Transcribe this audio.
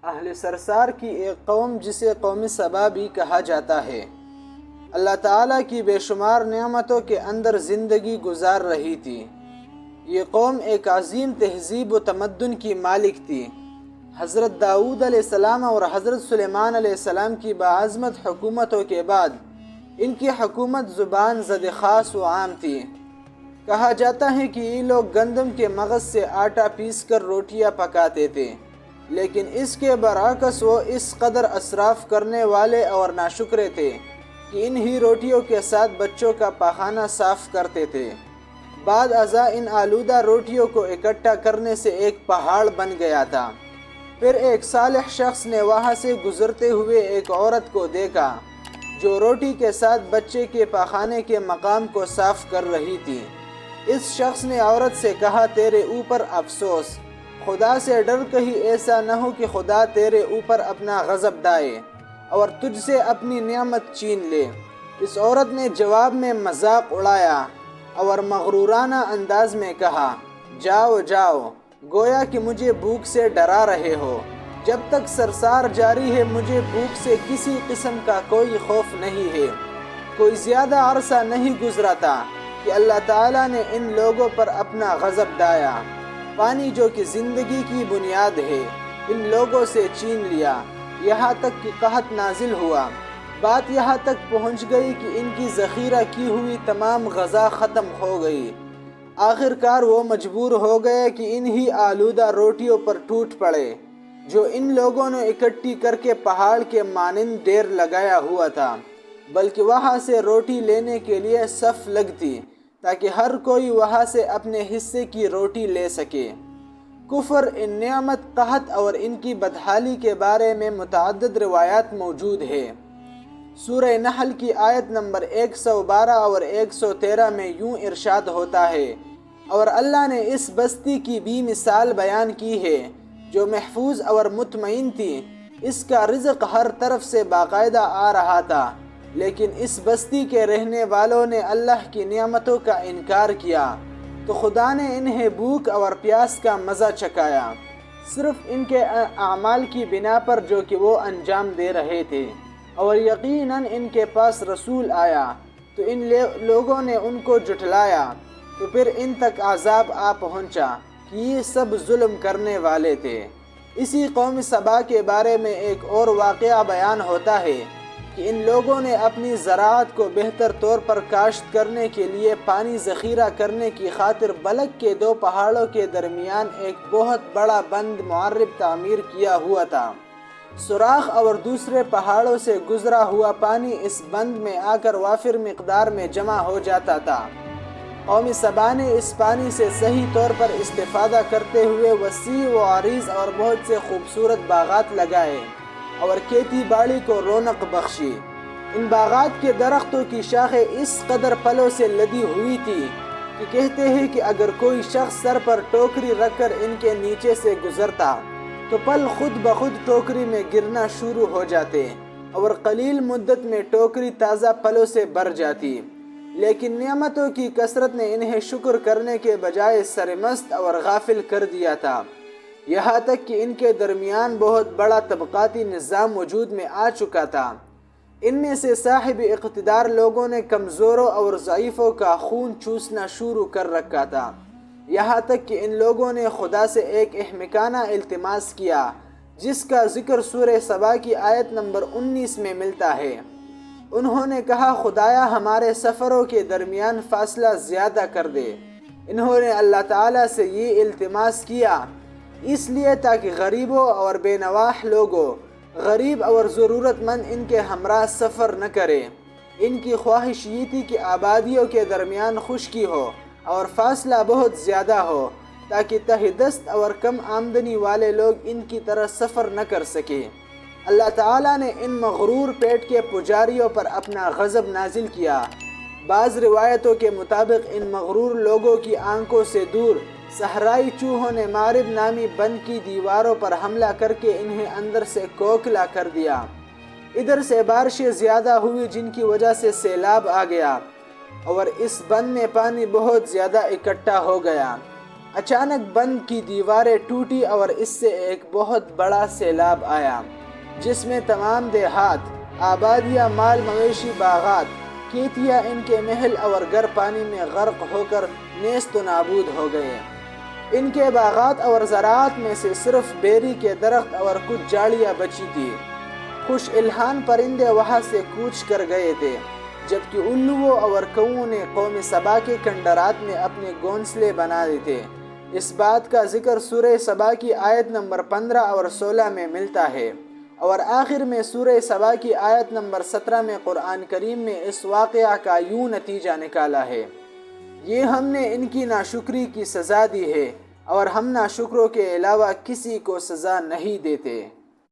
اہل سرسار کی ایک قوم جسے قوم سبا بھی کہا جاتا ہے، اللہ تعالیٰ کی بے شمار نعمتوں کے اندر زندگی گزار رہی تھی۔ یہ قوم ایک عظیم تہذیب و تمدن کی مالک تھی۔ حضرت داؤد علیہ السلام اور حضرت سلیمان علیہ السلام کی باعظمت حکومتوں کے بعد ان کی حکومت زبان زد خاص و عام تھی۔ کہا جاتا ہے کہ یہ لوگ گندم کے مغز سے آٹا پیس کر روٹیاں پکاتے تھے، لیکن اس کے برعکس وہ اس قدر اسراف کرنے والے اور ناشکرے تھے کہ انہی روٹیوں کے ساتھ بچوں کا پاخانہ صاف کرتے تھے۔ بعد ازاں ان آلودہ روٹیوں کو اکٹھا کرنے سے ایک پہاڑ بن گیا تھا۔ پھر ایک صالح شخص نے وہاں سے گزرتے ہوئے ایک عورت کو دیکھا جو روٹی کے ساتھ بچے کے پاخانے کے مقام کو صاف کر رہی تھی۔ اس شخص نے عورت سے کہا، تیرے اوپر افسوس، خدا سے ڈر کہیں ایسا نہ ہو کہ خدا تیرے اوپر اپنا غضب ڈالے اور تجھ سے اپنی نعمت چھین لے۔ اس عورت نے جواب میں مذاق اڑایا اور مغرورانہ انداز میں کہا، جاؤ جاؤ، گویا کہ مجھے بھوک سے ڈرا رہے ہو۔ جب تک سرسار جاری ہے مجھے بھوک سے کسی قسم کا کوئی خوف نہیں ہے۔ کوئی زیادہ عرصہ نہیں گزرا تھا کہ اللہ تعالیٰ نے ان لوگوں پر اپنا غضب ڈالا۔ پانی جو کہ زندگی کی بنیاد ہے ان لوگوں سے چھین لیا، یہاں تک کہ قحط نازل ہوا۔ بات یہاں تک پہنچ گئی کہ ان کی ذخیرہ کی ہوئی تمام غذا ختم ہو گئی۔ آخر کار وہ مجبور ہو گئے کہ انہی آلودہ روٹیوں پر ٹوٹ پڑے جو ان لوگوں نے اکٹھی کر کے پہاڑ کے مانند ڈیر لگایا ہوا تھا، بلکہ وہاں سے روٹی لینے کے لیے صف لگتی تاکہ ہر کوئی وہاں سے اپنے حصے کی روٹی لے سکے۔ کفر، ان نعمت، قحط اور ان کی بدحالی کے بارے میں متعدد روایات موجود ہے۔ سورہ نحل کی آیت نمبر 112 اور 113 میں یوں ارشاد ہوتا ہے، اور اللہ نے اس بستی کی بھی مثال بیان کی ہے جو محفوظ اور مطمئن تھی۔ اس کا رزق ہر طرف سے باقاعدہ آ رہا تھا، لیکن اس بستی کے رہنے والوں نے اللہ کی نعمتوں کا انکار کیا تو خدا نے انہیں بھوک اور پیاس کا مزہ چکھایا، صرف ان کے اعمال کی بنا پر جو کہ وہ انجام دے رہے تھے۔ اور یقیناً ان کے پاس رسول آیا تو ان لوگوں نے ان کو جھٹلایا، تو پھر ان تک عذاب آ پہنچا کہ یہ سب ظلم کرنے والے تھے۔ اسی قوم سبا کے بارے میں ایک اور واقعہ بیان ہوتا ہے کہ ان لوگوں نے اپنی زراعت کو بہتر طور پر کاشت کرنے کے لیے پانی ذخیرہ کرنے کی خاطر بلک کے دو پہاڑوں کے درمیان ایک بہت بڑا بند معرب تعمیر کیا ہوا تھا۔ سوراخ اور دوسرے پہاڑوں سے گزرا ہوا پانی اس بند میں آ کر وافر مقدار میں جمع ہو جاتا تھا۔ قوم سبا نے اس پانی سے صحیح طور پر استفادہ کرتے ہوئے وسیع و عریض اور بہت سے خوبصورت باغات لگائے اور کھیتی باڑی کو رونق بخشی۔ ان باغات کے درختوں کی شاخیں اس قدر پھلوں سے لدی ہوئی تھی کہ کہتے ہیں کہ اگر کوئی شخص سر پر ٹوکری رکھ کر ان کے نیچے سے گزرتا تو پھل خود بخود ٹوکری میں گرنا شروع ہو جاتے اور قلیل مدت میں ٹوکری تازہ پھلوں سے بھر جاتی۔ لیکن نعمتوں کی کثرت نے انہیں شکر کرنے کے بجائے سرمست اور غافل کر دیا تھا، یہاں تک کہ ان کے درمیان بہت بڑا طبقاتی نظام وجود میں آ چکا تھا۔ ان میں سے صاحب اقتدار لوگوں نے کمزوروں اور ضعیفوں کا خون چوسنا شروع کر رکھا تھا، یہاں تک کہ ان لوگوں نے خدا سے ایک احمقانہ التماس کیا جس کا ذکر سورہ سبا کی آیت نمبر 19 میں ملتا ہے۔ انہوں نے کہا، خدایا ہمارے سفروں کے درمیان فاصلہ زیادہ کر دے۔ انہوں نے اللہ تعالیٰ سے یہ التماس کیا اس لیے تاکہ غریبوں اور بے نواح لوگوں، غریب اور ضرورت مند ان کے ہمراہ سفر نہ کرے۔ ان کی خواہش یہ تھی کہ آبادیوں کے درمیان خشکی ہو اور فاصلہ بہت زیادہ ہو تاکہ تہ دست اور کم آمدنی والے لوگ ان کی طرح سفر نہ کر سکیں۔ اللہ تعالیٰ نے ان مغرور پیٹ کے پجاریوں پر اپنا غضب نازل کیا۔ بعض روایتوں کے مطابق ان مغرور لوگوں کی آنکھوں سے دور صحرائی چوہوں نے مارب نامی بند کی دیواروں پر حملہ کر کے انہیں اندر سے کھوکھلا کر دیا۔ ادھر سے بارشیں زیادہ ہوئی جن کی وجہ سے سیلاب آ گیا اور اس بند میں پانی بہت زیادہ اکٹھا ہو گیا۔ اچانک بند کی دیواریں ٹوٹی اور اس سے ایک بہت بڑا سیلاب آیا جس میں تمام دیہات، آبادیاں، مال مویشی، باغات، کھیتیاں، ان کے محل اور گھر پانی میں غرق ہو کر نیست و نابود ہو گئے۔ ان کے باغات اور زراعت میں سے صرف بیری کے درخت اور کچھ جھاڑیاں بچی تھی۔ خوش الحان پرندے وہاں سے کوچ کر گئے تھے، جبکہ الوؤں اور کوؤں نے قوم سبا کے کھنڈرات میں اپنے گھونسلے بنائے تھے۔ اس بات کا ذکر سورہ سبا کی آیت نمبر 15 اور 16 میں ملتا ہے، اور آخر میں سورہ سبا کی آیت نمبر 17 میں قرآن کریم میں اس واقعہ کا یوں نتیجہ نکالا ہے: یہ ہم نے ان کی ناشکری کی سزا دی ہے، اور ہم ناشکروں کے علاوہ کسی کو سزا نہیں دیتے۔